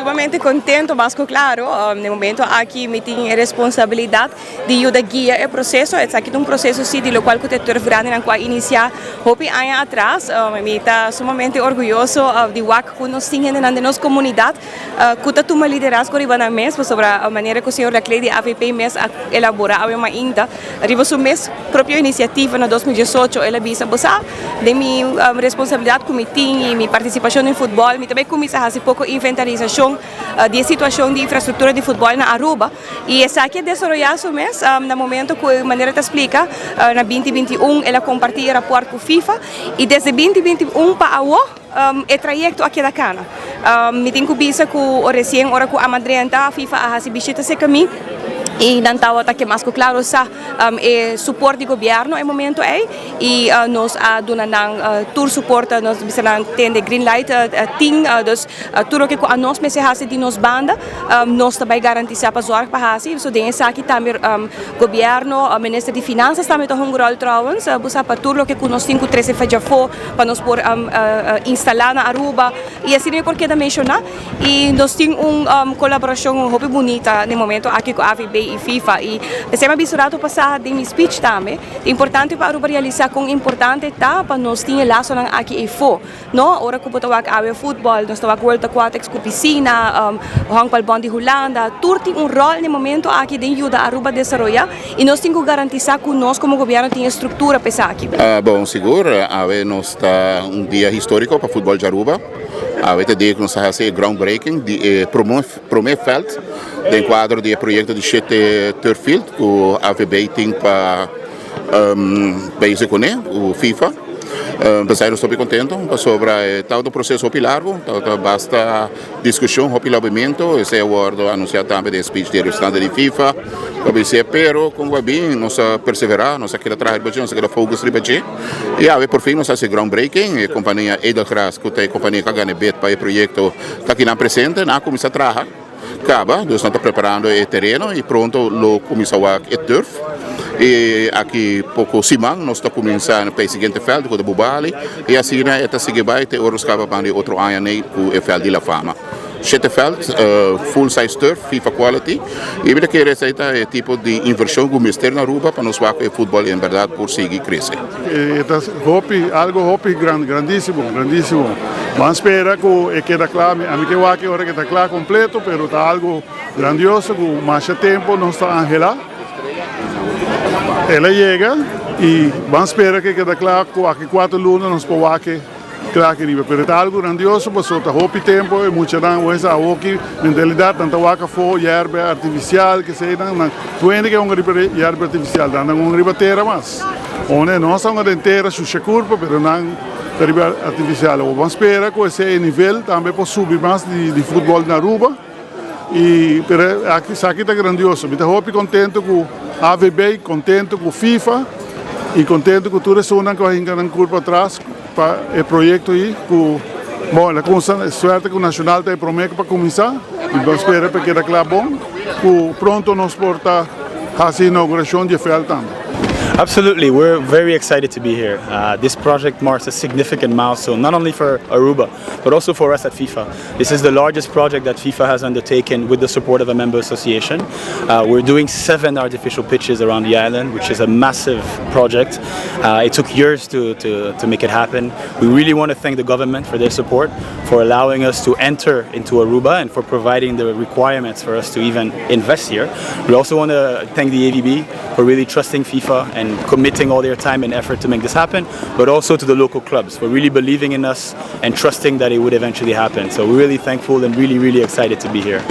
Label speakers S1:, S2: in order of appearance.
S1: sumamente contento, mas claro, no momento aqui me tenho responsabilidade de ajudar a guiar o processo. É aqui um processo sim, de qual o tetor virado na qual iniciar hopi anos atrás. Me está sumamente orgulhoso de o que nós temos na nossa comunidade. Que está tomando liderança na mesa sobre a maneira que o senhor Raclay de AVP mesa elaborar uma ainda. Arriba sua mesa própria iniciativa na 2018, ela visa buscar de minha responsabilidade como tenho e minha participação no futebol. Me também começa a fazer pouco inventarização de situação de infraestrutura de futebol na Aruba e essa aqui é desenvolver o mês no momento que a maneira te explica na 2021 ela compartilha rapport com FIFA e desde 2021 para agora é trajeto aqui da cana. Me tenho que pensar que o recém hora que a Madrianta FIFA a fazer visita se caminho e não estava que mais claro sa é suporte do governo no momento e nós donamos tour suporte nós precisamos ter green light ting dus tudo que a nós mesmo faz de nos banda nós também garantizar para zorg para fazer so tem essa aqui também governo ministro de finanças também tem rol trouwens buscar para tudo que nós temos 13 fazer para nós por instalar na Aruba e assim é porque da mencionar e nós temos colaboração muito bonita no momento aqui com a AVB e FIFA e sempre abisurado passar de minha speech também é importante para Aruba realizar com importante para nós ter laço aqui e fo no ora que botar a futebol nós estamos World Aquatics com piscina handball bond de Holanda tudo tem rol no momento aqui de ajuda a Aruba desenvolver e nós temos que garantir que nós como governo tem estrutura para aqui.
S2: Bom, seguro, nós está dia histórico para futebol de Aruba. Avete dit que nós vamos fazer groundbreaking de Promefeld, do quadro de projeto de 7 turffield que o AVB tem para países com o FIFA. Pensar estou bem contente sobre tal do processo muito largo, basta discussão, muito lavamento, esse é o word anunciado também de speech de representante de FIFA, pero como vai bem, nós perseverar, nós queremos trabalhar, nós queremos focus e aí por fim nós fazemos groundbreaking, a companhia Edelgras, que é a companhia que ganha bet para o projeto que aqui na presente, na começa a trabalhar, acaba, nós estamos preparando o terreno e pronto, lo começa a turf. E aqui pouco semana nós estamos começando para o seguinte feld com o Bubali e assim né está seguindo vai ter outros capas para outro ano com o feld de La Fama. 7 feld full size turf FIFA quality e ele quer receita é tipo de inversão que o Ministério na Aruba para nós que o futebol em verdade por seguir crescer.
S3: Algo grandíssimo. Vamos esperar que quede claro, a mim que eu acho que está claro completo, pero está algo grandioso com mais tempo não está Angela. Ela chega e vamos esperar que quede claro que aqui 4 lunas nós podemos claro que mas é algo grandioso, porque está muito tempo e muita gente a outra mentalidade, tanto que foi erva artificial, que se não tuende que é uma erva artificial, não uma erva terra mas, onde não são uma terra suja curva, mas não erva artificial. Vamos esperar que esse nível também possa subir mais de futebol na Aruba. E aqui está grandioso. Estou muito contente com a AVB, contente com a FIFA e contente com toda a zona que vai encarar curva atrás para o projeto aí. Bom, a sorte que o Nacional tem promessa para começar e vamos esperar para que ele claro bom. Pronto nós porta a inauguração de FEL também.
S4: Absolutely, we're very excited to be here. This project marks a significant milestone, not only for Aruba, but also for us at FIFA. This is the largest project that FIFA has undertaken with the support of a member association. We're doing 7 artificial pitches around the island, which is a massive project. It took years to make it happen. We really want to thank the government for their support, for allowing us to enter into Aruba and for providing the requirements for us to even invest here. We also want to thank the AVB for really trusting FIFA and committing all their time and effort to make this happen, but also to the local clubs for really believing in us and trusting that it would eventually happen. So we're really thankful and really excited to be here.